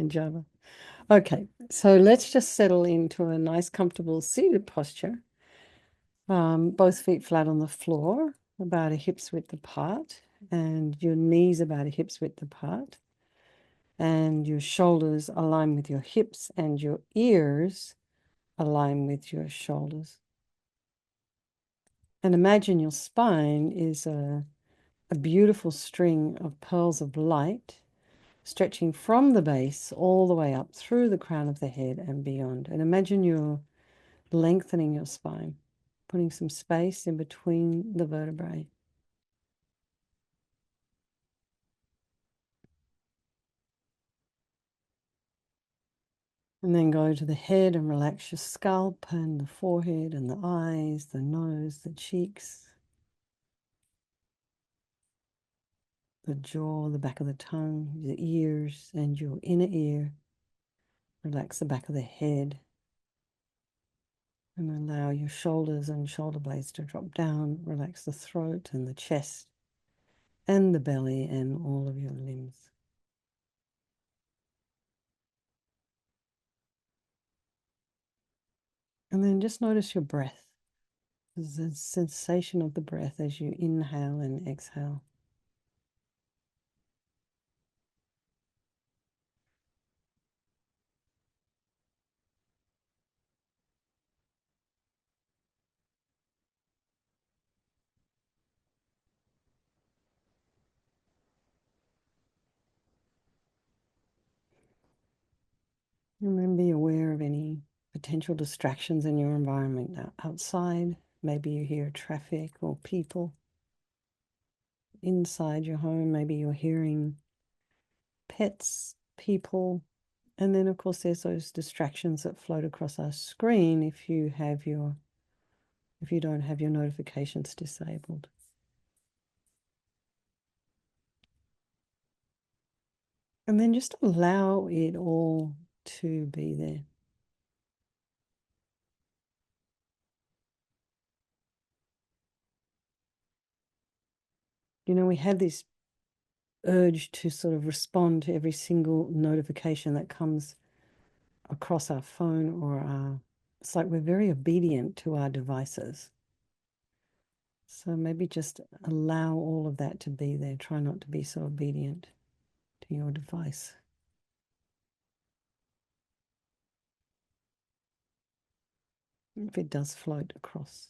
Java. Okay, so let's just settle into a nice, comfortable seated posture. Both feet flat on the floor, about a hip's width apart, and your knees about a hip's width apart, and your shoulders align with your hips, and your ears align with your shoulders. And imagine your spine is a beautiful string of pearls of light stretching from the base all the way up through the crown of the head and beyond. And imagine you're lengthening your spine, putting some space in between the vertebrae. And then go to the head and relax your scalp and the forehead and the eyes, the nose, the cheeks, the jaw, the back of the tongue, the ears, and your inner ear. Relax the back of the head and allow your shoulders and shoulder blades to drop down. Relax the throat and the chest and the belly and all of your limbs. And then just notice your breath. The sensation of the breath as you inhale and exhale. And then be aware of any potential distractions in your environment outside. Maybe you hear traffic or people. Inside your home, maybe you're hearing pets, people. And then, of course, there's those distractions that float across our screen if you don't have your notifications disabled. And then just allow it all to be there. You know, we have this urge to sort of respond to every single notification that comes across our phone or it's like we're very obedient to our devices. So maybe just allow all of that to be there. Try not to be so obedient to your device. If it does float across.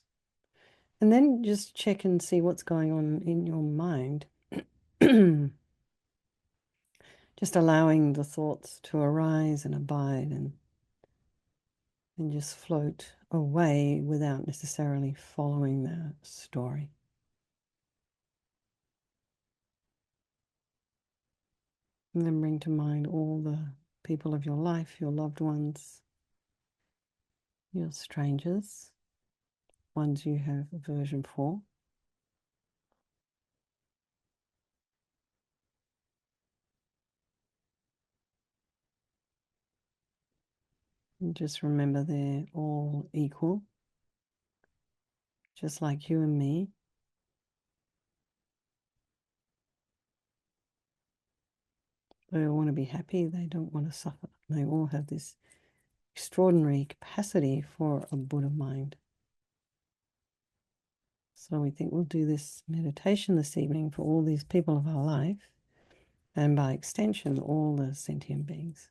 And then just check and see what's going on in your mind. Just allowing the thoughts to arise and abide and just float away without necessarily following the story. And then bring to mind all the people of your life, your loved ones, your strangers, ones you have aversion for. And just remember they're all equal, just like you and me. They all want to be happy. They don't want to suffer. They all have this extraordinary capacity for a Buddha mind. So we think we'll do this meditation this evening for all these people of our life, and by extension, all the sentient beings.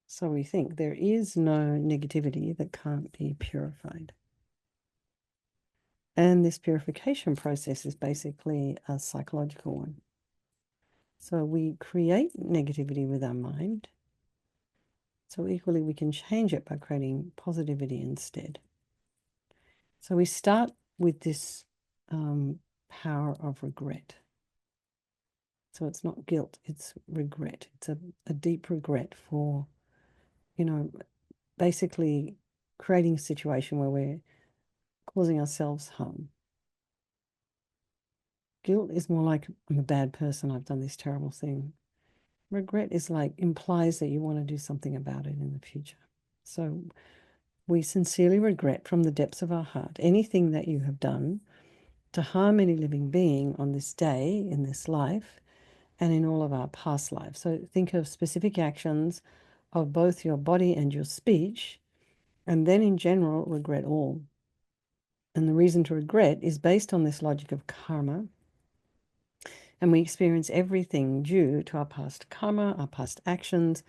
So we think there is no negativity that can't be purified. And this purification process is basically a psychological one. So we create negativity with our mind. So equally, we can change it by creating positivity instead. So we start with this power of regret. So it's not guilt, it's regret. It's a deep regret for, basically creating a situation where we're causing ourselves harm. Guilt is more like, I'm a bad person, I've done this terrible thing. Regret is like, implies that you want to do something about it in the future. So we sincerely regret from the depths of our heart anything that you have done to harm any living being on this day, in this life, and in all of our past lives. So think of specific actions of both your body and your speech, and then in general, regret all. And the reason to regret is based on this logic of karma. And we experience everything due to our past karma, our past actions.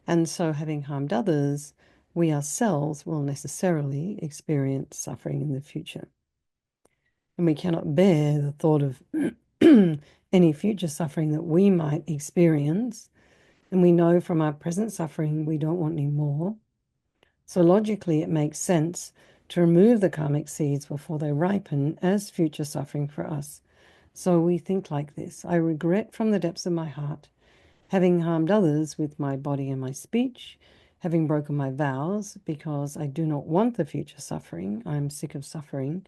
And so, having harmed others, we ourselves will necessarily experience suffering in the future. And we cannot bear the thought of any future suffering that we might experience. And we know from our present suffering we don't want any more. So logically, it makes sense to remove the karmic seeds before they ripen as future suffering for us. So we think like this: I regret from the depths of my heart having harmed others with my body and my speech, having broken my vows because I do not want the future suffering. I'm sick of suffering.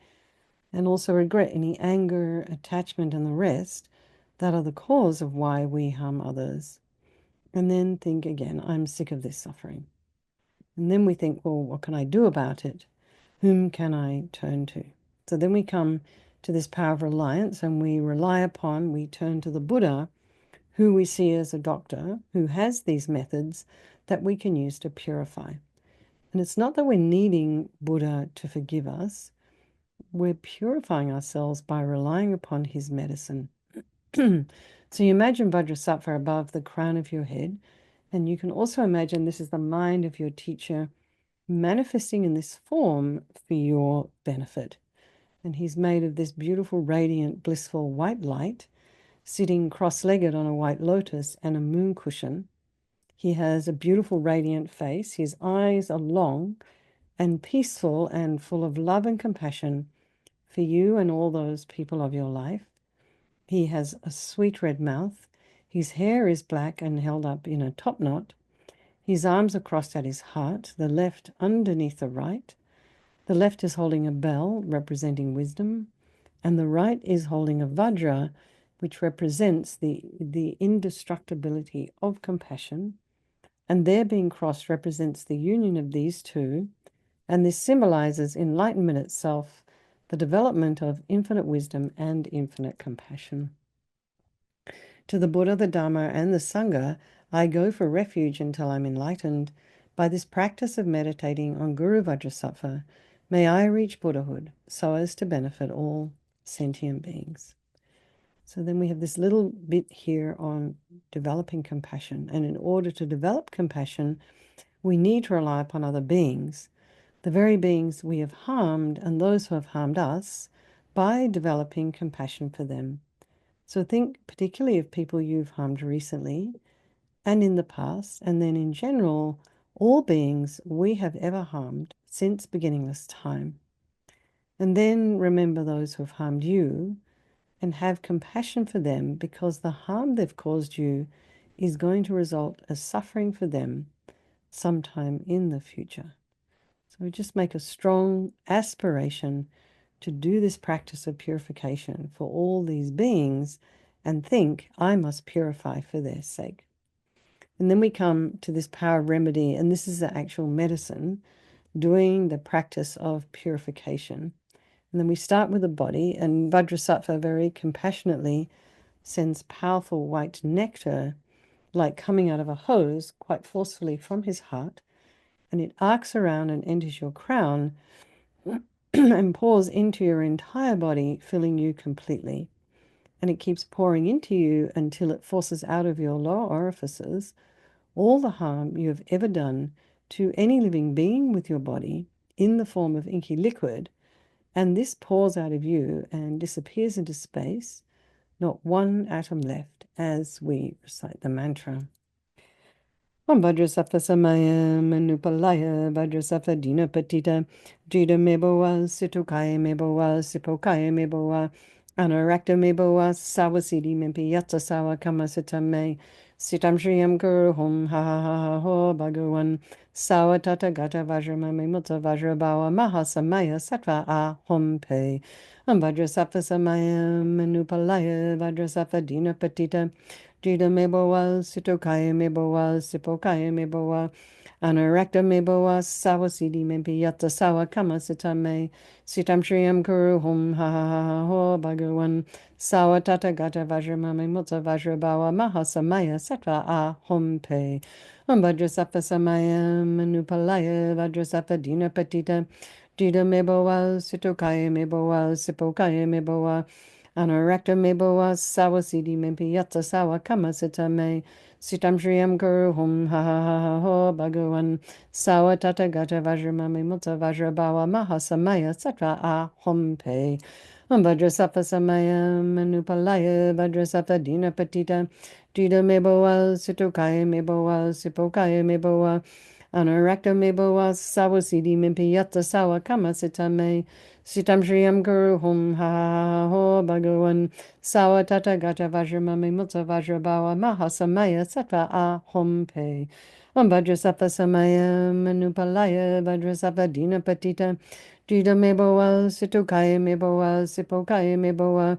And also regret any anger, attachment, and the rest that are the cause of why we harm others. And then think again, I'm sick of this suffering. And then we think, well, what can I do about it? Whom can I turn to? So then we come to this power of reliance, and we turn to the Buddha, who we see as a doctor who has these methods that we can use to purify. And it's not that we're needing Buddha to forgive us, we're purifying ourselves by relying upon his medicine. So you imagine Vajrasattva above the crown of your head, and you can also imagine this is the mind of your teacher manifesting in this form for your benefit. And he's made of this beautiful, radiant, blissful white light, sitting cross-legged on a white lotus and a moon cushion. He has a beautiful, radiant face. His eyes are long and peaceful and full of love and compassion for you and all those people of your life. He has a sweet red mouth. His hair is black and held up in a top knot. His arms are crossed at his heart, the left underneath the right. The left is holding a bell representing wisdom, and the right is holding a vajra, which represents the indestructibility of compassion. And their being crossed represents the union of these two, and this symbolizes enlightenment itself, the development of infinite wisdom and infinite compassion. To the Buddha, the Dharma, and the Sangha, I go for refuge until I'm enlightened. By this practice of meditating on Guru Vajrasattva, may I reach Buddhahood so as to benefit all sentient beings. So then we have this little bit here on developing compassion. And in order to develop compassion, we need to rely upon other beings, the very beings we have harmed and those who have harmed us, by developing compassion for them. So think particularly of people you've harmed recently and in the past, and then in general, all beings we have ever harmed since beginningless time. And then remember those who have harmed you and have compassion for them, because the harm they've caused you is going to result as suffering for them sometime in the future. So we just make a strong aspiration to do this practice of purification for all these beings and think, I must purify for their sake. And then we come to this power of remedy, and this is the actual medicine, doing the practice of purification. And then we start with the body, and Vajrasattva very compassionately sends powerful white nectar, like coming out of a hose, quite forcefully from his heart, and it arcs around and enters your crown and pours into your entire body, filling you completely. And it keeps pouring into you until it forces out of your lower orifices all the harm you have ever done to any living being with your body in the form of inky liquid. And this pours out of you and disappears into space, not one atom left, as we recite the mantra. Om Vajrasattva Samaya Manupalaya Vajrasattva Dina Patita Jida Meboa Situkaya Meboa Sipokaya Meboa Anarakta Meboa Sawasidi Mimpi Yatsa Sawa Kamasitame Sitam Shriyam Guru Hom Ha Ha Ha Ha Ho Bhagawan Sawa Tata Gata Vajrama Mimutsa Vajrabawa Mahasamaya Sattva A Hom Pe Om Vajrasattva Samaya Manupalaya Vajrasattva Dina Patita Jida Meboa, Sitokaya Meboa, Sipokaya Meboa, Anarakta me boa sawa sidi me piyata sawa kama sitame. Sitam shriyam kuru hum ha ha ha ha ho bhagawan. Sawa tata gata vajra mame mutta vajra bawa maha samaya sattva a hum pe. Vajrasattva samaya manupalaya vajrasattva dina patita. Dida me boa sitokaya me boa sipokaya me boa. Anarakta me boa sawa sidi me piyata sawa kama sitame. Sitam Shriyam Guru Hum Ha Ha Ha Ha Ho Bhagavan Sawa Tata Gata Vajramami Mutta Vajrabawa Mahasamaya Sattva A Hum Pe Vajrasattva Samaya Manupalaya Vajrasattva Dina Patita Dida Meboa Situkaya Meboa Sipokaya Meboa Anurakta Meboa Sawa Siddhi Mimpiyata Sawa Kama Sitame Sitam Shriyam Guru Hum Ha Ha Ha Ho Bhagavan Sawa Tata Gata Vajramami Mutta Vajrabawa Mahasamaya Sattva A Hum Pe Vajrasattva Samaya Manupalaya Vajrasattva Dina Patita Dida Meboa Situkaya Meboa Sipokaya Meboa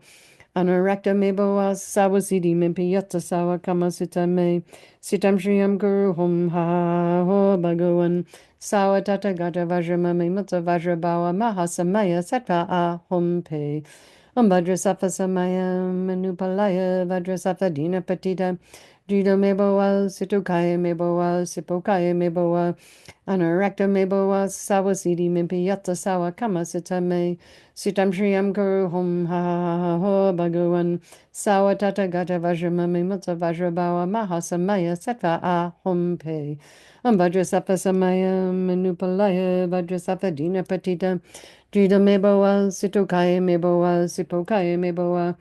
Anurakta meboa sawa siddhi mimpiyata sawa kama sitame. Sitam shriyam guru hum ha ho bhagavan. Sawa tata gata vajramami mutta vajrabawa mahasamaya sattva a hum pe. Vajrasattva samaya manupalaya vajrasattva dina patita. Jida meboa situkaya meboa sipokaya meboa. Anurakta meboa sawa siddhi mimpiyata sawa kama sitame. Sitam Shriyam Guru Hum Ha Ha Ha Ho Bhagavan Sawa Tata Gata Vajramami Mutta Vajrabawa Mahasamaya Sattva A Hum Pe Vajrasattva Samaya Manupalaya Vajrasattva Dina Patita Jida Meboa Situkaya Meboa Sipokaya Meboa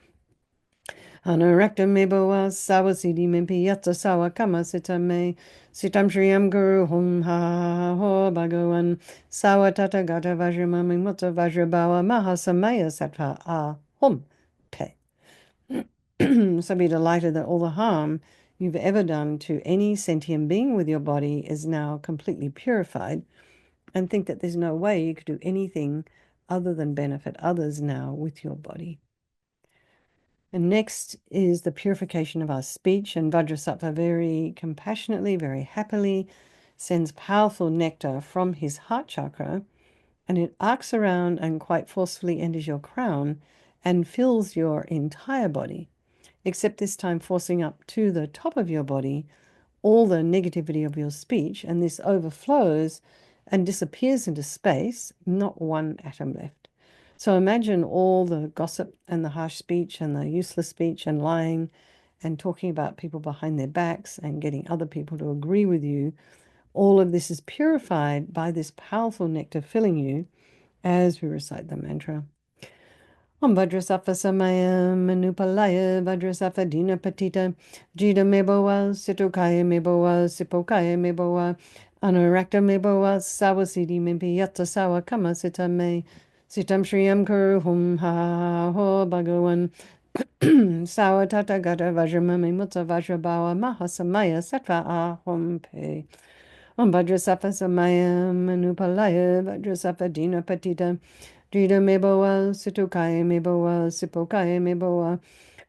Anurakta meboa sawa siddhi mimpiyata sawa kama sitame. Sitam shriyam guru hum ha ha ha ho bhagavan. Sawa tata gata vajramami mutta vajrabawa mahasamaya sattva a hum pe. So be delighted that all the harm you've ever done to any sentient being with your body is now completely purified, and think that there's no way you could do anything other than benefit others now with your body. And next is the purification of our speech, and Vajrasattva very compassionately, very happily sends powerful nectar from his heart chakra, and it arcs around and quite forcefully enters your crown and fills your entire body, except this time forcing up to the top of your body all the negativity of your speech, and this overflows and disappears into space, not one atom left. So imagine all the gossip and the harsh speech and the useless speech and lying and talking about people behind their backs and getting other people to agree with you. All of this is purified by this powerful nectar filling you as we recite the mantra. Om Vajrasattva Samaya Manupalaya Vajrasattva Dina Patita Jida Meboa Situkaya Meboa Sipokaya Meboa Anurakta Meboa Sawasidi Mimpiyata Sawa Kama Sitame Sitam Shriyam Kuru Hum Ha Ho Bhagavan Sawa Tata Gata Vajramami Mutta Vajrabawa Mahasamaya Sattva A Hum Pe Om Vajrasattva Samaya Manupalaya Vajrasattva Dina Patita Jida meboa, situkaya meboa, sipokaya meboa,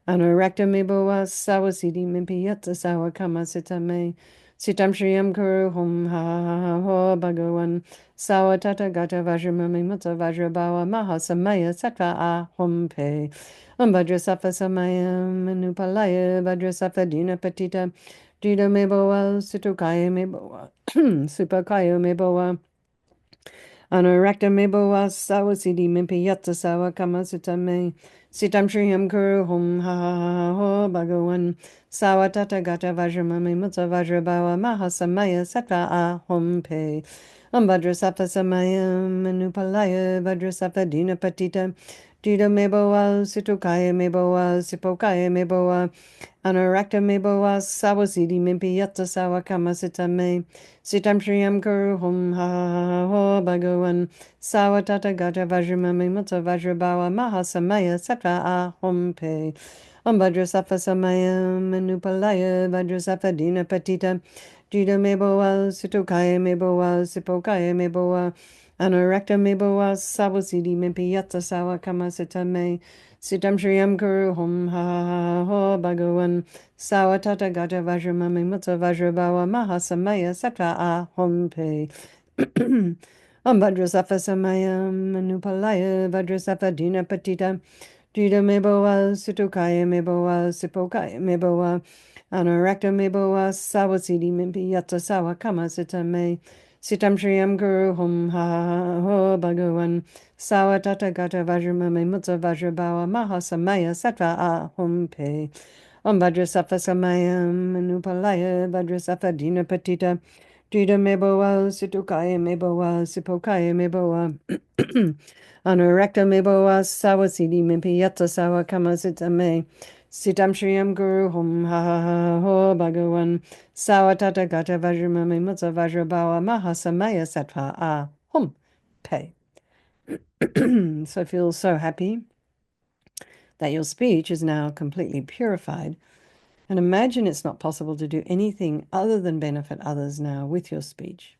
anurakta meboa, sawasidi mimpiyata sawa kama sitame. Sitam shriyam kuru hum ha ha ha ho bhagavan. Sawa tata gata vajramami mutta vajrabawa mahasamaya sattva a hum pe. Vajrasattva samaya manupalaya vajrasattva dina patita. Jida meboa, situkaya meboa, supakaya meboa. Anurakta meboa sawa siddhi mimpiyata sawa kama sitame. Sitam shriyam kuru hum ha ha ha ho bhagavan. Sawa tata gata vajramami mutta vajrabawa mahasamaya sattva a hum pe. Vajrasattva samaya manupalaya vajrasattva dina patita. Jida meboa situkaya meboa sipokaya meboa. Anurakta meboa sawa siddhi mimpiyata sawa kama sitame. Sitam shriyam kuru hum ha ha ha ho bhagavan. Sawa tata gata vajramami mutta vajrabawa mahasamaya sattva a hum pe. Vajrasattva samaya manupalaya vajrasattva dina patita. Jida meboa situkaya meboa sipokaya meboa. Anurakta meboa sawa siddhi mimpiyata sawa kama sitame. Sitam Shriyam Guru Hum Ha Ha Ho Bhagavan Sawatata Gata Vajramami Mutta Vajrabhawa Mahasamaya Sattva Ahom Pe Om Vajrasattva Samayam Manupalaya Vajrasattva Dina Patita Jida Meboa Sutukaya Meboa Sipokaya Meboa Anarakta Meboa Sawasidi Mimpi Yata Sawa Kama Sitame Sitam Shriyam Guru Hum Ha Ha Ho Bhagavan Sawa Tata Gata Vajramame Mutta Vajrabawa Mahasamaya Sattva Ahom Pe Om Vajrasattva Samayam Manupalaya Vajrasattva Dina Patita Jida Meboa Situkaya Meboa Sipokaya Meboa Anurakta Meboa Sawasidi Mimpi Yata Sawa Kama Sitame Sitam Shriyam Guru Hum Ha Ha Ha Ho Bhagavan Sawa Tata Gata Vajramame Mutta Vajrabawa Mahasamaya Sattva Ahom Pe. So feel so happy that your speech is now completely purified. And imagine it's not possible to do anything other than benefit others now with your speech,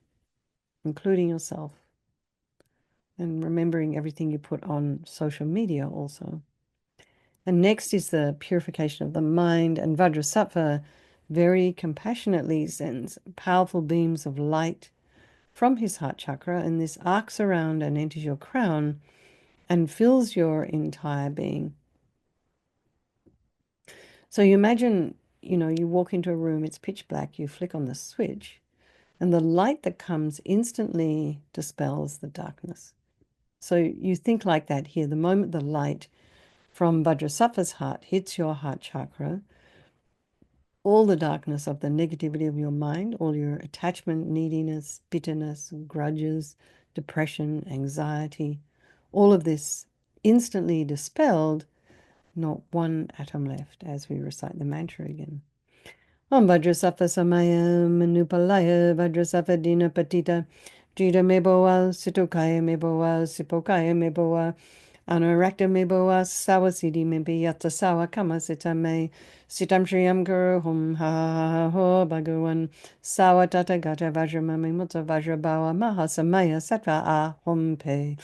including yourself. And remembering everything you put on social media also. And next is the purification of the mind. And Vajrasattva very compassionately sends powerful beams of light from his heart chakra, and this arcs around and enters your crown and fills your entire being. So you imagine, you walk into a room, it's pitch black, you flick on the switch, and the light that comes instantly dispels the darkness. So you think like that here. The moment the light from Vajrasattva's heart hits your heart chakra, all the darkness of the negativity of your mind, all your attachment, neediness, bitterness, grudges, depression, anxiety, all of this instantly dispelled, not one atom left as we recite the mantra again. Om Vajrasattva Samaya Manupalaya Vajrasattva Dina Patita Jida Meboa Situkaya Meboa Sipokaya Meboa Anurakta Meboa Sawasidi Mimpi Yata Sawa Kama Sitame Sitam Shriyam Guru Hum Ha Ha Ho Bhagavan Sawa Tata Gata Vajramami Mutta Vajrabawa Mahasamaya Sattva Ahom Pe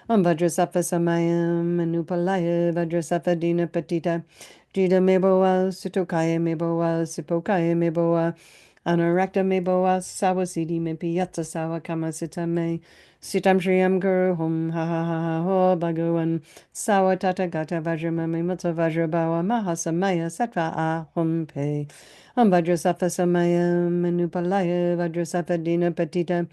Om Vajrasattva Samayam Manupalaya Vajrasattva Dina Patita Jida Meboa Situkaya Meboa Sipokaya Meboa Anurakta Meboa Sawasidi Mimpi Yata Sawa Kama Sitame Sitam Shriyam Guru Hum Ha Ha Ha Ho Bhagavan Sawa Tata Gata Vajramami Mutta Vajrabawa Mahasamaya Sattva Ahom Pe Om Vajrasattva Samayam Manupalaya Vajrasattva Dina Patita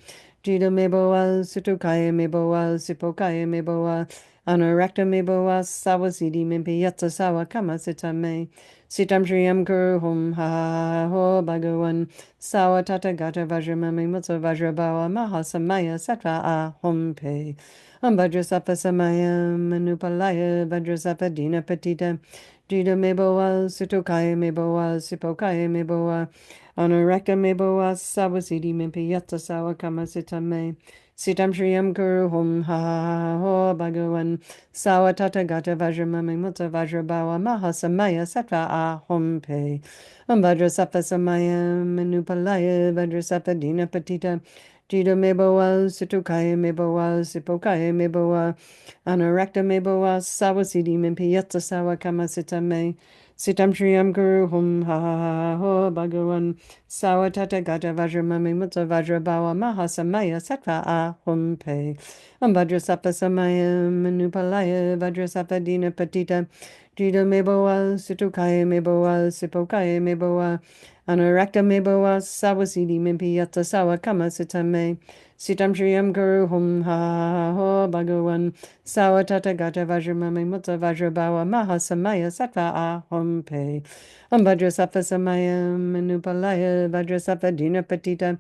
Jida Meboa Sutukaya Meboa Sipokaya Meboa Anurakta Meboa Sawasidi Mimpi Yatsa Sawa Kama Sitame Sitam Shriyam Guru Hum Ha Ha Ho Bhagavan Sawa Tata Gata Vajramami Mutta Vajrabawa Mahasamaya Sattva Ahom Pe Om Vajrasattva Samayam Manupalaya Vajrasattva Dina Patita Jida Meboa Sutukaya Meboa Sipokaya Meboa Anurakta Meboa Sawasidi Mimpi Yatsa Sawa Kama Sitame Sitam Shriyam Guru Hum Ha Ha Ho Bhagavan Sawa Tata Gata Vajramami Mutta Vajrabawa Mahasamaya Sattva Ahom Pe Om Vajrasattva Samayam Manupalaya Vajrasattva Dina Patita Jida Meboa Situkaya Meboa Sipokaya Meboa Anurakta Meboa Sawasidi Mimpi Yatsa Sawa Kama Sitame Sitam Shriyam Guru Hum Ha Ha Ho Bhagavan Sawa Tata Gata Vajramami Mutta Vajrabawa Mahasamaya Sattva Ahom Pe Om Vajrasattva Samayam Manupalaya Vajrasattva Dina Patita Jida Meboa Situkaya Meboa Sipokaya Meboa Anurakta Meboa Sawasidi Mimpi Yatsa Sawa Kama Sitame Sitam Shriyam Guru Hum Ha Ha Ho Bhagavan Sawa Tata Gata Vajramami Mutta Vajrabawa Mahasamaya Sattva Ahom Pe Om Vajrasattva Samayam Manupalaya Vajrasattva Dina Patita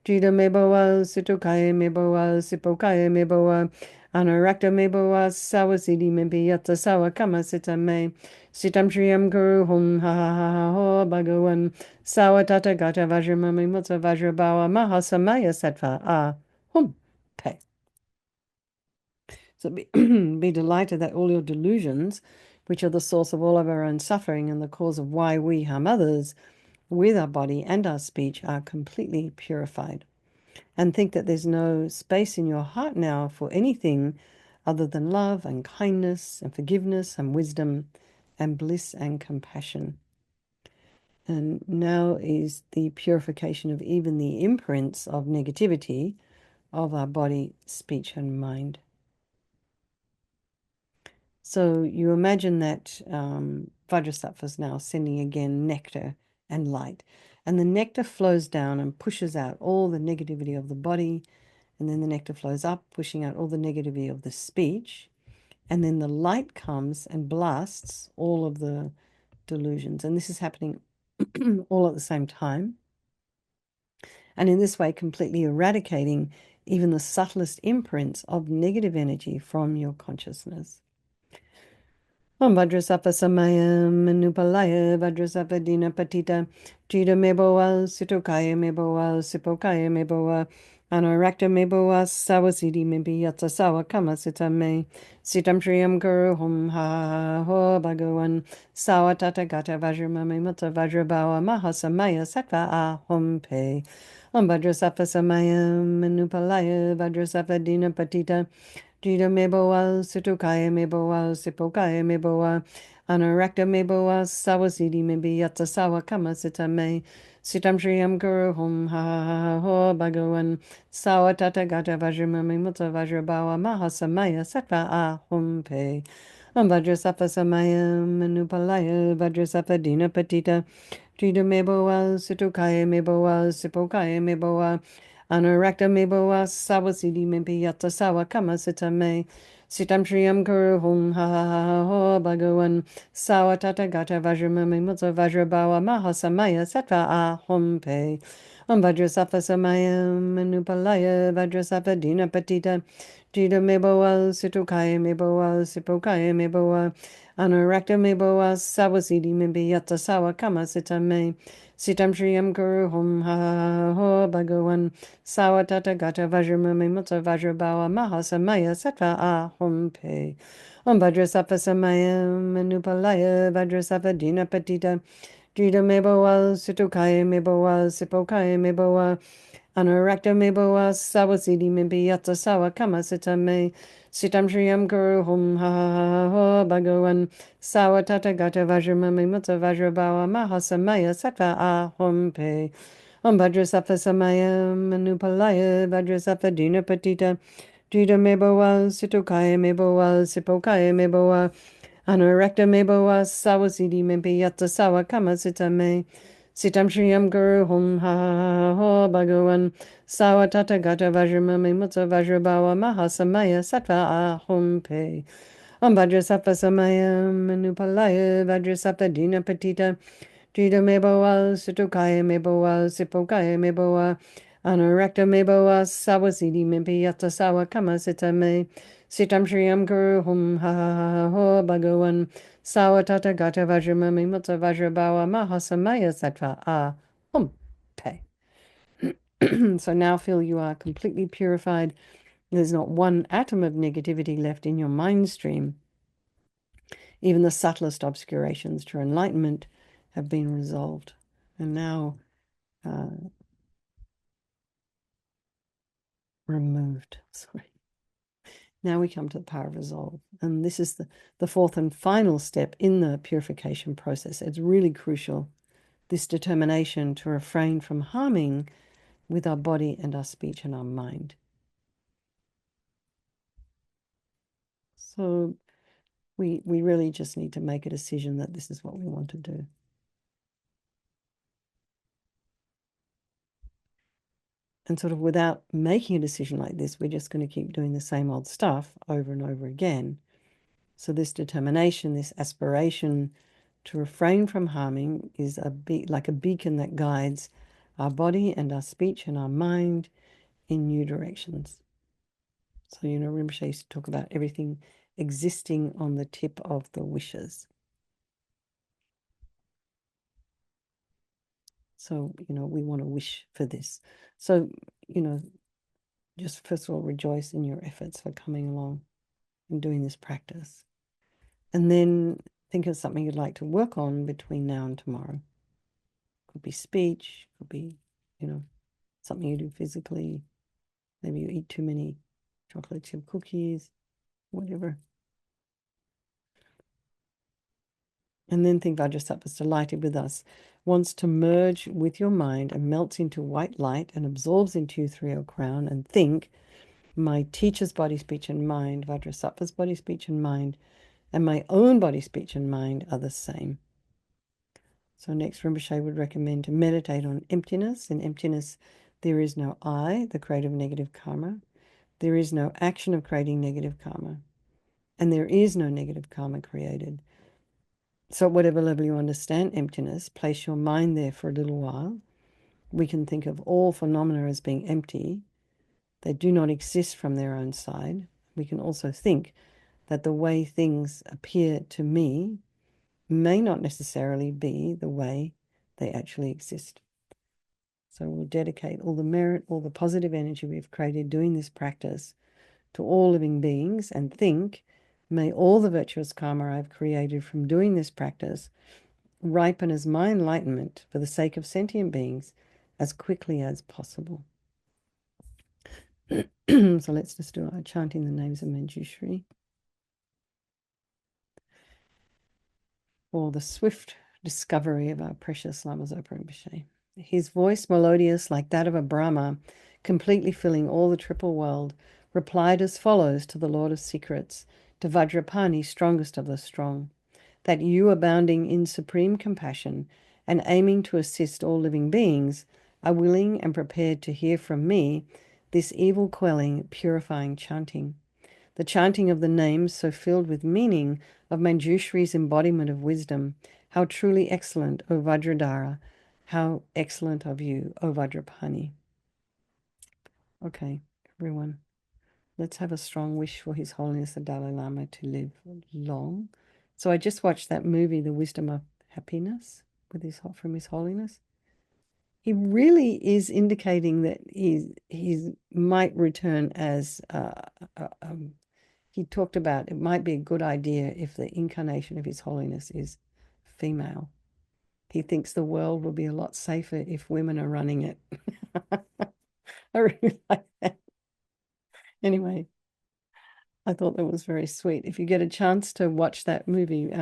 Jida Meboa Situkaya Meboa Sipokaya Meboa Anurakta Meboa Sawasidi Mimpi Yatsa Sawa Kama Sitame Sitam Shriyam Guru Hum Ha Ha Ho Bhagavan Sawa Tata Gata Vajramami Mutta Vajrabawa Mahasamaya Sattva Ahom Pe. So be delighted that all your delusions, which are the source of all of our own suffering and the cause of why we harm others with our body and our speech, are completely purified. And think that there's no space in your heart now for anything other than love and kindness and forgiveness and wisdom and bliss and compassion. And now is the purification of even the imprints of negativity of our body, speech, and mind. So you imagine that Vajrasattva is now sending again nectar and light. And the nectar flows down and pushes out all the negativity of the body. And then the nectar flows up, pushing out all the negativity of the speech. And then the light comes and blasts all of the delusions. And this is happening all at the same time. And in this way, completely eradicating even the subtlest imprints of negative energy from your consciousness. Om Vajrasattva Samayam Manupalaya Vajrasattva Dina Patita Jida Meboa Sitokaya Meboa Sipokaya Meboa Anorakta Meboa Sawasidi Mebi Yatsa Sawa Kama Sita Me Sitam Shriyam Guru Hum Ha Ho Bhagavan Sawa Tata Gata Vajramami Mata Vajrabawa Mahasamaya Sattva Ahum Pe Om Vajrasattva Samayam Manupalaya Vajrasattva Dina Patita Jida meboa, situkaya meboa, sipokaya meboa, anarakta meboa, sawasidi mebi yatsa sawa kama sita me, sitam shriyam guru hum ha ha ha ho bhagavan, sawa tata gata vajramami mutta vajrabawa mahasamaya sattva ahum pe. Vajrasattva samayam manupalaya, vajrasattva dina patita, jida meboa, situkaya meboa, sipokaya meboa, Anurakta meboa sawasidi mebi yata sawa kama sita me. Sitam shriyam guru hum ha ha ha ho bhagavan. Sawa tata gata vajramami mutta vajrabawa mahasamaya sattva ahum pe. Vajrasattva samayam manupalaya vajrasattva dina patita. Jida meboa situkaya meboa sipokaya meboa. Anurakta meboa sawasidi mebi yata sawa kama sita me. Sitam shriyam guru hum ha ha ha ho bhagavan. Sawa tata gata vajramami mutta vajrabawa mahasamaya sattva ahum pe. Vajrasattva samayam manupalaya vajrasattva dina patita. Jida meboa situkaya meboa sipokaya meboa. Anurakta meboa sawasidi mebi yatsa sawa kama sita me. Sitam shriyam guru hum ha ha ha ho bhagavan. Sawa tata gata vajramami mutta vajrabawa mahasamaya sattva ahum pe. Vajrasattva samayam manupalaya vajrasattva dina patita. Jida meboa situkaya meboa sipokaya meboa. Anurakta meboa sawasidi mebi yatsa sawa kama sita me. Sitam shriyam guru hum ha ha ha ho bhagavan. Sawa tata gata vajramami mutta vajrabawa mahasamaya sattva ahum pe. Vajrasattva samayam manupalaya vajrasattva dina patita. Jida meboa situkaya meboa sipokaya meboa. Anurakta meboa sawasidi mebi yatsa sawa kama sita me. Sitam shriyam guru hum ha ha ha ho bhagavan. Sawa tata gata vajramami mutta vajrabawa mahasamaya sattva ahum pe. So now feel you are completely purified. There's not one atom of negativity left in your mind stream. Even the subtlest obscurations to enlightenment have been resolved. And now removed. Sorry. Now we come to the power of resolve. And this is the fourth and final step in the purification process. It's really crucial, this determination to refrain from harming with our body and our speech and our mind. So we really just need to make a decision that this is what we want to do. And sort of without making a decision like this, we're just going to keep doing the same old stuff over and over again. So this determination, this aspiration to refrain from harming is like a beacon that guides our body and our speech and our mind in new directions. So, Rinpoche used to talk about everything existing on the tip of the wishes. So, we want to wish for this. So, just first of all, rejoice in your efforts for coming along and doing this practice. And then think of something you'd like to work on between now and tomorrow. Could be speech, could be, something you do physically. Maybe you eat too many chocolate chip cookies. whatever. And then think Vajrasattva is delighted with us, wants to merge with your mind and melts into white light and absorbs into you through your crown, and think, my teacher's body, speech, and mind, Vajrasattva's body, speech, and mind, and my own body, speech, and mind are the same. So next, Rinpoche would recommend to meditate on emptiness. In emptiness, there is no I, the creator of negative karma. There is no action of creating negative karma. And there is no negative karma created. So at whatever level you understand emptiness, place your mind there for a little while. We can think of all phenomena as being empty. They do not exist from their own side. We can also think that the way things appear to me may not necessarily be the way they actually exist. So we'll dedicate all the merit, all the positive energy we've created doing this practice to all living beings, and think, may all the virtuous karma I've created from doing this practice ripen as my enlightenment for the sake of sentient beings as quickly as possible. So let's just do our chanting the names of Manjushri for the swift discovery of our precious Lama Zopa Rinpoche. His voice, melodious like that of a Brahma, completely filling all the triple world, replied as follows to the Lord of Secrets, to Vajrapani, strongest of the strong, that you, abounding in supreme compassion and aiming to assist all living beings, are willing and prepared to hear from me this evil-quelling, purifying chanting. The chanting of the names so filled with meaning of Manjushri's embodiment of wisdom. How truly excellent, O Vajradhara! How excellent of you, O Vajrapani! Okay, everyone, let's have a strong wish for His Holiness the Dalai Lama to live long. So I just watched that movie, The Wisdom of Happiness, from His Holiness. He really is indicating that he might return as he talked about it might be a good idea if the incarnation of His Holiness is female. He thinks the world will be a lot safer if women are running it. I really like that. Anyway, I thought that was very sweet. If you get a chance to watch that movie,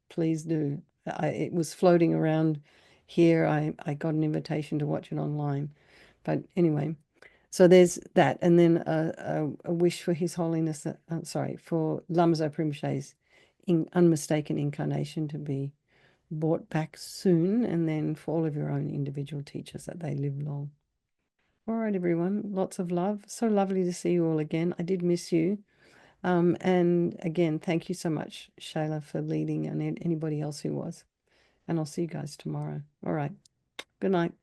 please do. It was floating around here. I got an invitation to watch it online. But anyway, so there's that. And then a wish for His Holiness, for Lama Zopa Rinpoche's unmistaken incarnation to be brought back soon, and then for all of your own individual teachers that they live long. All right, everyone, lots of love. So lovely to see you all again. I did miss you. And again, thank you so much, Shayla, for leading, and anybody else who was. And I'll see you guys tomorrow. All right. Good night.